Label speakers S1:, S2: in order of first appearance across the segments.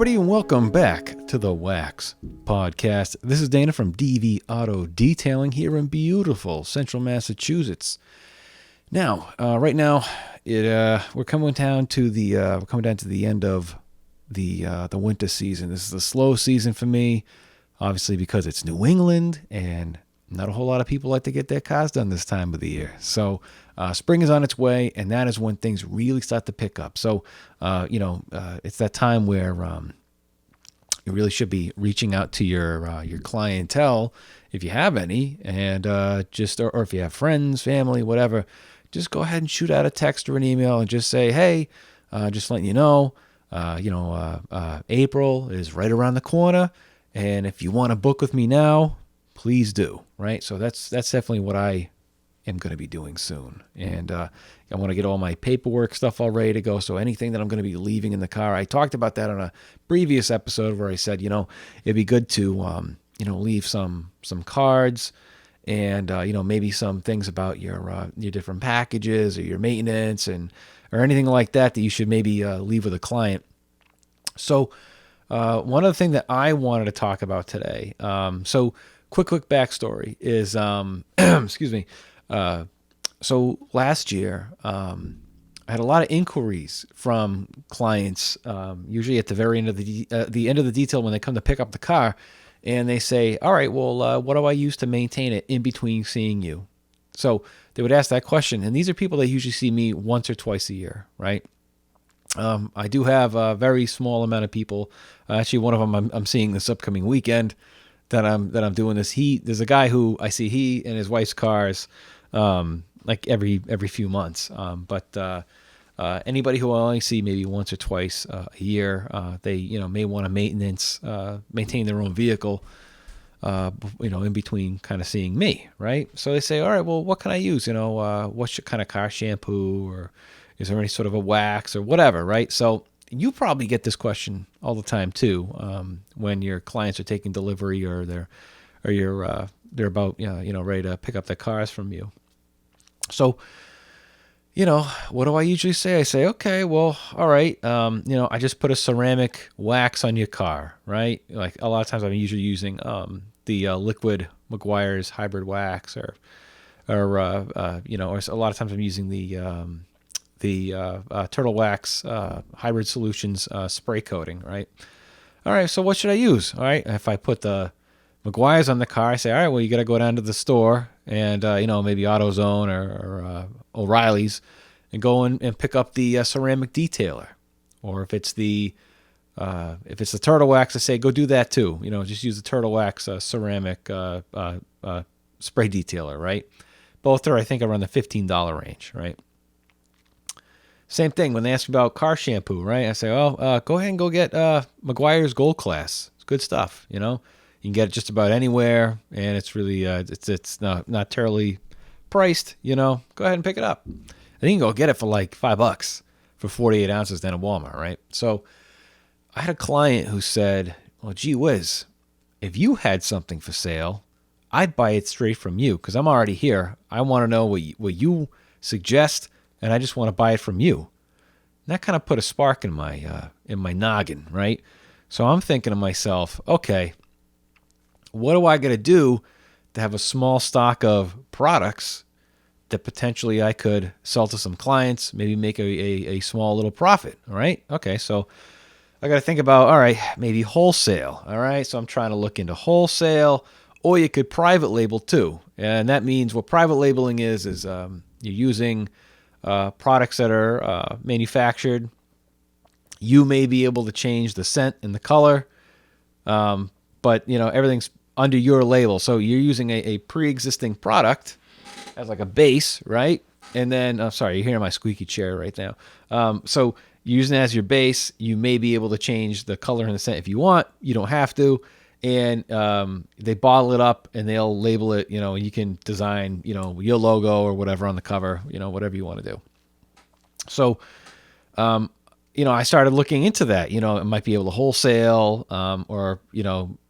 S1: everybody, and welcome back to the Wax Podcast. This is Dana from DV Auto Detailing here in beautiful Central Massachusetts. Now, right now, we're coming down to the end of the winter season. This is a slow season for me, obviously because it's New England and not a whole lot of people like to get their cars done this time of the year. So spring is on its way, and that is when things really start to pick up. So, it's that time where you really should be reaching out to your clientele, if you have any, and or if you have friends, family, whatever, just go ahead and shoot out a text or an email and just say, hey, just letting you know, April is right around the corner, and if you want to book with me now, please do, right? So that's definitely what I am going to be doing soon. And I want to get all my paperwork stuff all ready to go. So anything that I'm going to be leaving in the car, I talked about that on a previous episode where I said, it'd be good to, leave some cards and, maybe some things about your different packages or your maintenance or anything like that you should maybe leave with a client. So one other thing that I wanted to talk about today, quick backstory is, excuse me. So last year, I had a lot of inquiries from clients, usually at the very end of the end of the detail when they come to pick up the car, and they say, all right, well, what do I use to maintain it in between seeing you? So they would ask that question. And these are people that usually see me once or twice a year, right? I do have a very small amount of people. Actually, one of them I'm seeing this upcoming weekend that I'm doing this. There's a guy who I see he and his wife's cars, like every few months. But anybody who I only see maybe once or twice a year, they may want to maintain their own vehicle, in between kind of seeing me, right? So they say, all right, well, what can I use? What's your kind of car shampoo, or is there any sort of a wax or whatever, right? So you probably get this question all the time too, when your clients are taking delivery or they're about ready to pick up their cars from you. So, what do I usually say? I say, okay, well, all right, I just put a ceramic wax on your car, right? Like a lot of times I'm usually using the liquid McGuire's hybrid wax, or a lot of times I'm using the Turtle Wax Hybrid Solutions spray coating, right? All right, so what should I use? All right, if I put the McGuire's on the car, I say, all right, well, you got to go down to the store and, maybe AutoZone or O'Reilly's and go in and pick up the ceramic detailer. Or if it's the Turtle Wax, I say, go do that too. Just use the Turtle Wax ceramic spray detailer, right? Both are, I think, around the $15 range, right? Same thing when they ask me about car shampoo, right? I say, go ahead and go get McGuire's Gold Class. It's good stuff, You can get it just about anywhere, and it's really it's not terribly priced, Go ahead and pick it up. And you can go get it for like $5 for 48 ounces down at Walmart, right? So I had a client who said, well, gee whiz, if you had something for sale, I'd buy it straight from you because I'm already here. I want to know what you suggest, and I just want to buy it from you. And that kind of put a spark in my noggin, right? So I'm thinking to myself, okay, what do I got to do to have a small stock of products that potentially I could sell to some clients, maybe make a small little profit, all right? Okay, so I got to think about, all right, maybe wholesale, all right? So I'm trying to look into wholesale, or you could private label too. And that means what private labeling is you're using products that are manufactured. You may be able to change the scent and the color, but everything's under your label. So you're using a pre-existing product as like a base, right? And then, sorry, you're hearing my squeaky chair right now. So using it as your base, you may be able to change the color and the scent if you want. You don't have to. And they bottle it up and they'll label it, and you can design, your logo or whatever on the cover, whatever you want to do. So, I started looking into that. It might be able to wholesale, or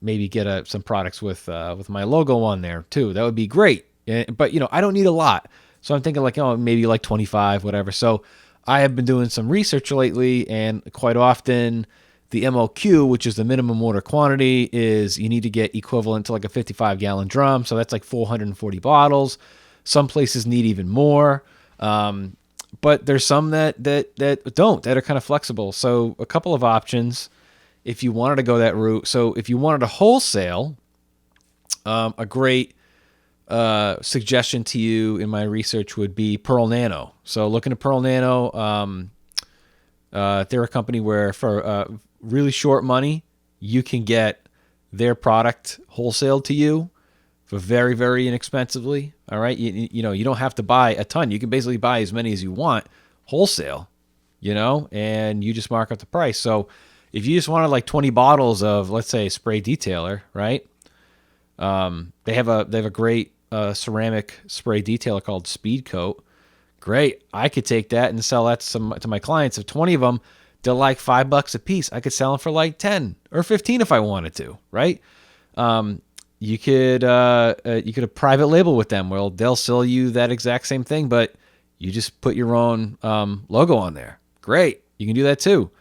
S1: maybe get some products with my logo on there too. That would be great. But I don't need a lot, so I'm thinking like maybe like 25, whatever. So I have been doing some research lately, and quite often The MOQ, which is the minimum order quantity, is you need to get equivalent to like a 55-gallon drum. So that's like 440 bottles. Some places need even more. But there's some that don't, that are kind of flexible. So a couple of options if you wanted to go that route. So if you wanted to wholesale, a great suggestion to you in my research would be Pearl Nano. So looking at Pearl Nano, they're a company where for really short money, you can get their product wholesaled to you for very, very inexpensively. All right. You don't have to buy a ton. You can basically buy as many as you want wholesale, and you just mark up the price. So if you just wanted like 20 bottles of, let's say, spray detailer, right? They have a great ceramic spray detailer called Speed Coat. Great. I could take that and sell that to my clients. If 20 of them, they're like $5 a piece. I could sell them for like 10 or 15 if I wanted to, right? You could a private label with them where they'll sell you that exact same thing, but you just put your own logo on there. Great. You can do that too.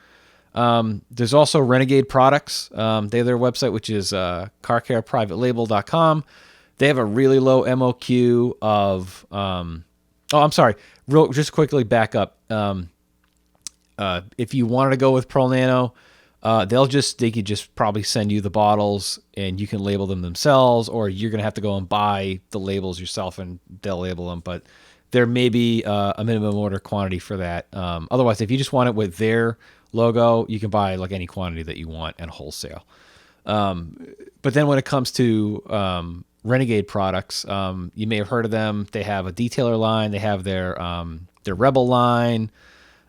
S1: There's also Renegade Products. They have their website, which is carcareprivatelabel.com. They have a really low MOQ of I'm sorry. Just quickly back up. If you wanted to go with Pearl Nano, they could just probably send you the bottles and you can label them themselves, or you're going to have to go and buy the labels yourself and they'll label them. But there may be a minimum order quantity for that. Otherwise, if you just want it with their logo, you can buy like any quantity that you want and wholesale. But then when it comes to Renegade Products, you may have heard of them. They have a detailer line. They have their Rebel line.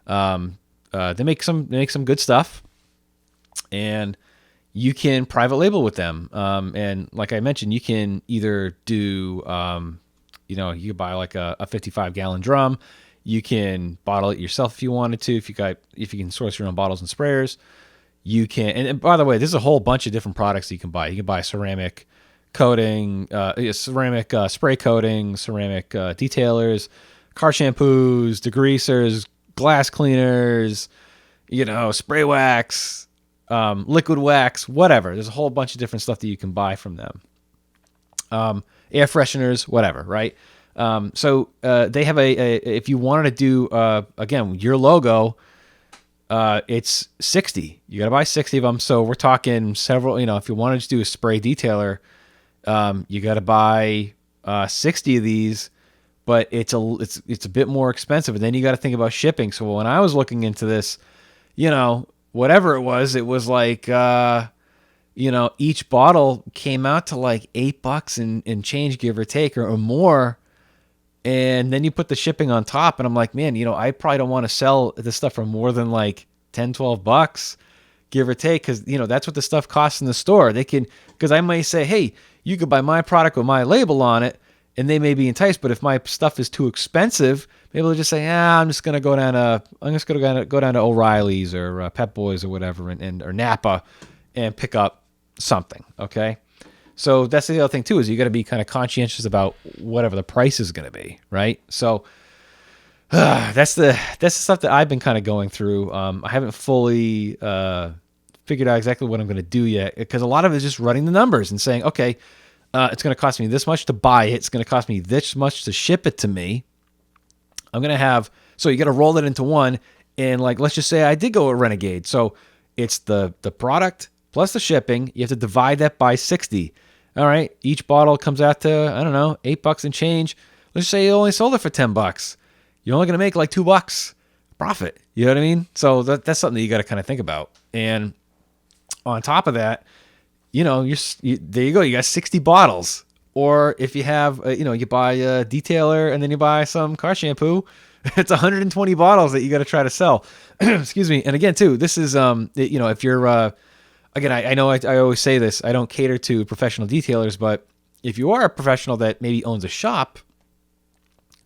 S1: They make some good stuff, and you can private label with them. And like I mentioned, you can either do, you can buy like a 55-gallon drum. You can bottle it yourself if you wanted to. If you can source your own bottles and sprayers, you can. And by the way, there's a whole bunch of different products you can buy. You can buy ceramic coating, ceramic spray coating, ceramic detailers, car shampoos, degreasers, glass cleaners, spray wax, liquid wax, whatever. There's a whole bunch of different stuff that you can buy from them. Air fresheners, whatever, right? So they have if you wanted to do, again, your logo, it's 60. You got to buy 60 of them. So we're talking several, if you wanted to do a spray detailer, you got to buy 60 of these, but it's a bit more expensive. And then you got to think about shipping. So when I was looking into this, whatever it was like, each bottle came out to like $8 and change, give or take, or more. And then you put the shipping on top, and I'm like, man, I probably don't want to sell this stuff for more than like $10, $12, give or take, because that's what the stuff costs in the store. Because I may say, hey, you could buy my product with my label on it, and they may be enticed. But if my stuff is too expensive, maybe they'll just say, I'm just gonna go down to O'Reilly's or Pep Boys or whatever, or Napa, and pick up something. Okay. So that's the other thing too, is you got to be kind of conscientious about whatever the price is going to be, right? So that's the stuff that I've been kind of going through. I haven't fully figured out exactly what I'm going to do yet, because a lot of it is just running the numbers and saying, okay, it's going to cost me this much to buy it. It's going to cost me this much to ship it to me. So you got to roll it into one, and like, let's just say I did go with Renegade. So it's the product plus the shipping. You have to divide that by 60. All right. Each bottle comes out to, I don't know, $8 and change. Let's say you only sold it for $10. You're only going to make like $2 profit. You know what I mean? So that's something that you got to kind of think about. And on top of that, there you go. You got 60 bottles. Or if you have, you buy a detailer and then you buy some car shampoo, it's 120 bottles that you got to try to sell. Excuse me. And again, too, this is, if you're, again, I know I always say this, I don't cater to professional detailers, but if you are a professional that maybe owns a shop,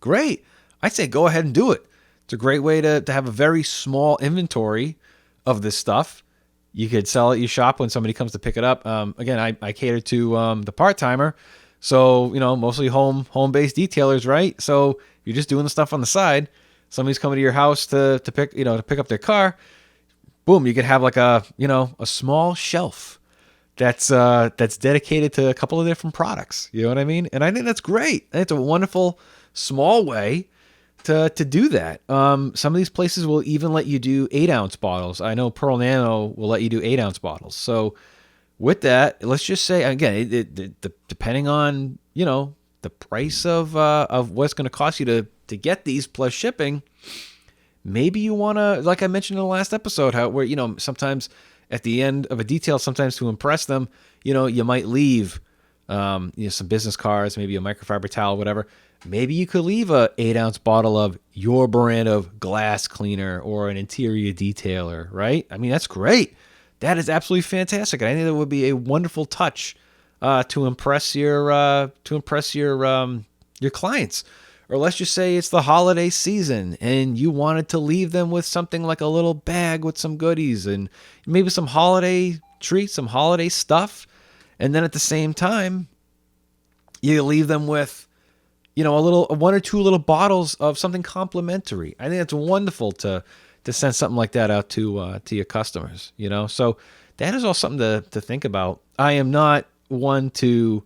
S1: great. I'd say go ahead and do it. It's a great way to have a very small inventory of this stuff. You could sell at your shop when somebody comes to pick it up. Again, I cater to the part-timer. So, mostly home-based detailers, right? So you're just doing the stuff on the side. Somebody's coming to your house to pick up their car. boom, you could have like a small shelf that's dedicated to a couple of different products. You know what I mean? And I think that's great. It's a wonderful small way to do that. Some of these places will even let you do 8-ounce bottles. I know Pearl Nano will let you do 8-ounce bottles. So with that, let's just say again, depending on the price of what's going to cost you to get these plus shipping, maybe you want to, like I mentioned in the last episode, where sometimes at the end of a detail, sometimes to impress them, you might leave some business cards, maybe a microfiber towel, whatever. Maybe you could leave a 8-ounce bottle of your brand of glass cleaner or an interior detailer, right? I mean, that's great. That is absolutely fantastic. I think that would be a wonderful touch to impress your clients. Or let's just say it's the holiday season and you wanted to leave them with something like a little bag with some goodies and maybe some holiday treats, some holiday stuff. And then at the same time, you leave them with, one or two little bottles of something complimentary. I think it's wonderful to send something like that out to your customers, So that is all something to think about. I am not one to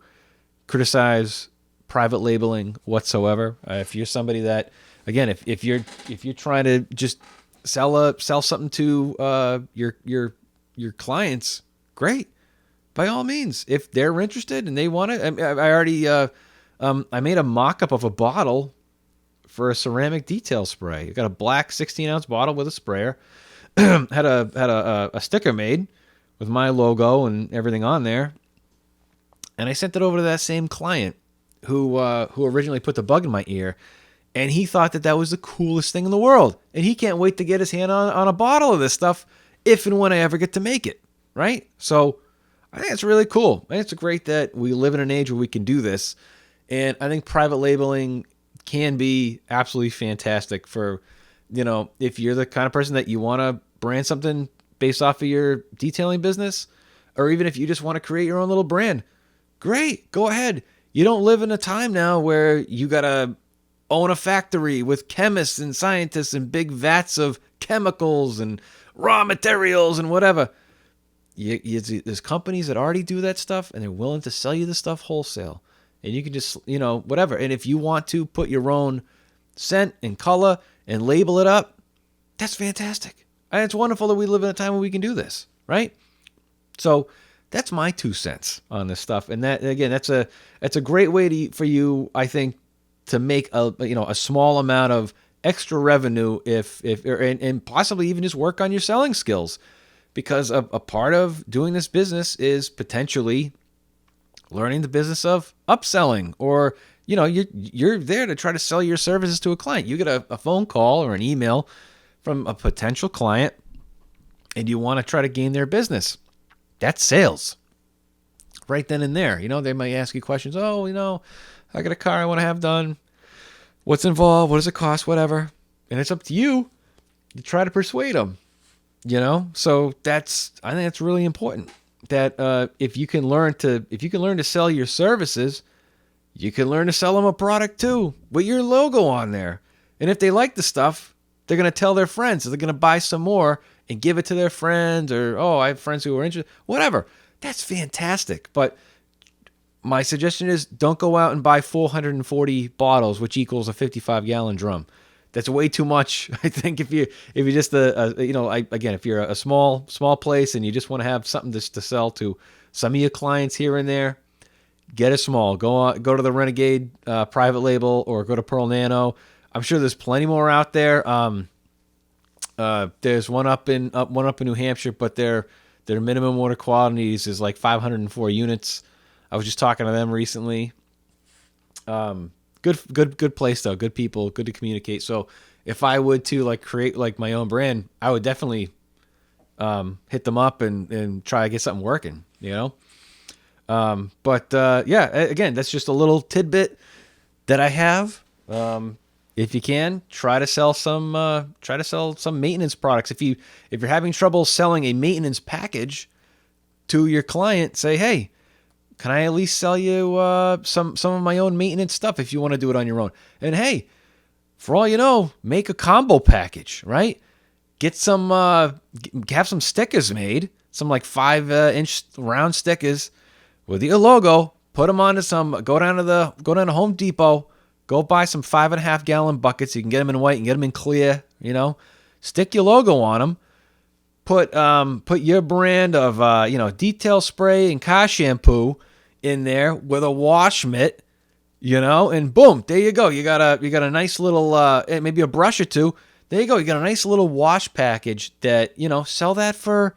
S1: criticize private labeling whatsoever. If you're somebody that, again, if you're trying to just sell something to your clients, great. By all means, if they're interested and they want it, I already I made a mock-up of a bottle for a ceramic detail spray. I got a black 16-ounce bottle with a sprayer. had a sticker made with my logo and everything on there, and I sent it over to that same client who originally put the bug in my ear, and he thought that was the coolest thing in the world, and he can't wait to get his hand on a bottle of this stuff if and when I ever get to make it, right? So I think it's really cool. I think it's great that we live in an age where we can do this, and I think private labeling can be absolutely fantastic for, if you're the kind of person that you want to brand something based off of your detailing business, or even if you just want to create your own little brand, great, go ahead. You don't live in a time now where you got to own a factory with chemists and scientists and big vats of chemicals and raw materials and whatever. There's companies that already do that stuff, and they're willing to sell you the stuff wholesale. And you can just, whatever. And if you want to put your own scent and color and label it up, that's fantastic. And it's wonderful that we live in a time where we can do this, right? So that's my 2 cents on this stuff. And that, again, that's a great way for you, I think, to make a small amount of extra revenue and possibly even just work on your selling skills, because a part of doing this business is potentially learning the business of upselling, or you're there to try to sell your services to a client. You get a phone call or an email from a potential client and you want to try to gain their business. That's sales right then and there. They might ask you questions. Oh, I got a car I want to have done. What's involved? What does it cost? Whatever. And it's up to you to try to persuade them, So I think that's really important, that if you can learn to sell your services, you can learn to sell them a product too with your logo on there. And if they like the stuff, they're going to tell their friends. So they're going to buy some more and give it to their friends, or, oh, I have friends who are interested, whatever. That's fantastic. But my suggestion is, don't go out and buy 440 bottles, which equals a 55-gallon drum. That's way too much. I think if you're just if you're a small place and you just want to have something to sell to some of your clients here and there, get a small. Go to the Renegade private label, or go to Pearl Nano. I'm sure there's plenty more out there. There's one up in New Hampshire, but their minimum order quantities is like 504 units. I was just talking to them recently. Good place though. Good people. Good to communicate. So if I would to create my own brand, I would definitely hit them up and try to get something working. Again, that's just a little tidbit that I have. If you can, try to sell some maintenance products. If you're having trouble selling a maintenance package to your client, say, hey, can I at least sell you some of my own maintenance stuff if you want to do it on your own? And hey, for all you know, make a combo package, right? get some, have some stickers made, some like 5-inch round stickers with your logo. Put them onto some. Go down to Home Depot. Go buy some 5.5-gallon buckets. You can get them in white and get them in clear. Stick your logo on them. Put your brand of detail spray and car shampoo in there with a wash mitt. And boom, there you go. You got a nice little maybe a brush or two. There you go. You got a nice little wash package that sell that for,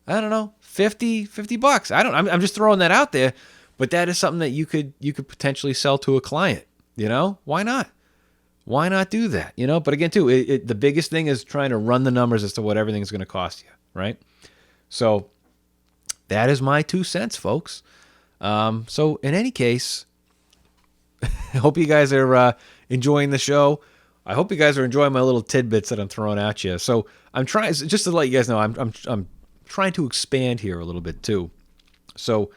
S1: I don't know, $50. I'm just throwing that out there. But that is something that you could potentially sell to a client. Why not? Why not do that? But again, too, the biggest thing is trying to run the numbers as to what everything's going to cost you, right? So that is my 2 cents, folks. So in any case, I hope you guys are enjoying the show. I hope you guys are enjoying my little tidbits that I'm throwing at you. So I'm trying, just to let you guys know, I'm trying to expand here a little bit too. So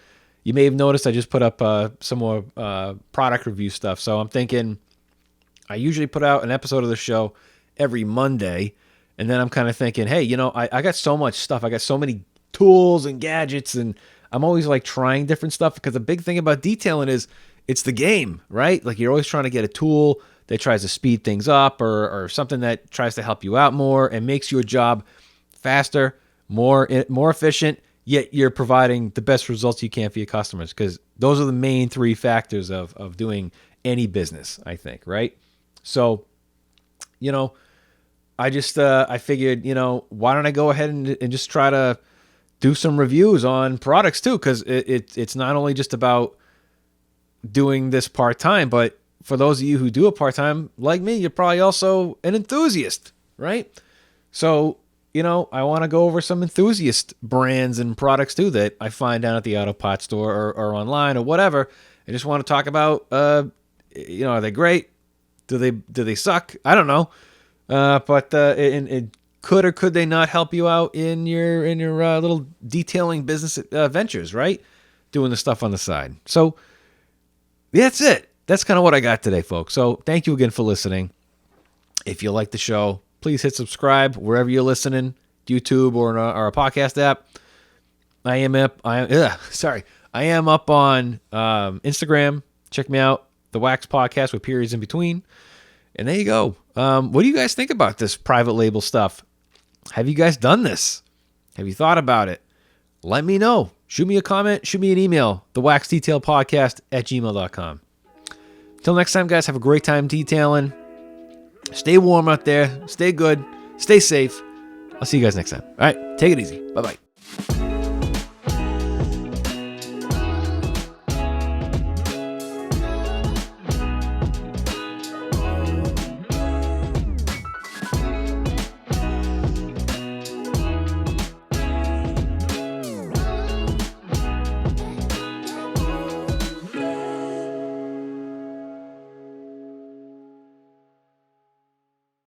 S1: you may have noticed I just put up some more product review stuff. So I'm thinking I usually put out an episode of the show every Monday. And then I'm kind of thinking, hey, I got so much stuff. I got so many tools and gadgets. And I'm always like trying different stuff, because the big thing about detailing is it's the game, right? Like you're always trying to get a tool that tries to speed things up or something that tries to help you out more and makes your job faster, more efficient. Yet you're providing the best results you can for your customers, because those are the main 3 factors of doing any business, I think, right? So, I just I figured, why don't I go ahead and just try to do some reviews on products too, because it's not only just about doing this part-time, but for those of you who do it part-time, like me, you're probably also an enthusiast, right? So, I want to go over some enthusiast brands and products too that I find down at the auto parts store or online or whatever. I just want to talk about, are they great? Do they suck? I don't know. But could or could they not help you out in your little detailing business ventures, right? Doing the stuff on the side. So that's it. That's kind of what I got today, folks. So thank you again for listening. If you like the show, please hit subscribe wherever you're listening, YouTube or a podcast app. I am up on Instagram. Check me out, The Wax Podcast with periods in between. And there you go. What do you guys think about this private label stuff? Have you guys done this? Have you thought about it? Let me know. Shoot me a comment. Shoot me an email. thewaxdetailpodcast@gmail.com. Till next time, guys, have a great time detailing. Stay warm out there. Stay good. Stay safe. I'll see you guys next time. All right. Take it easy. Bye-bye.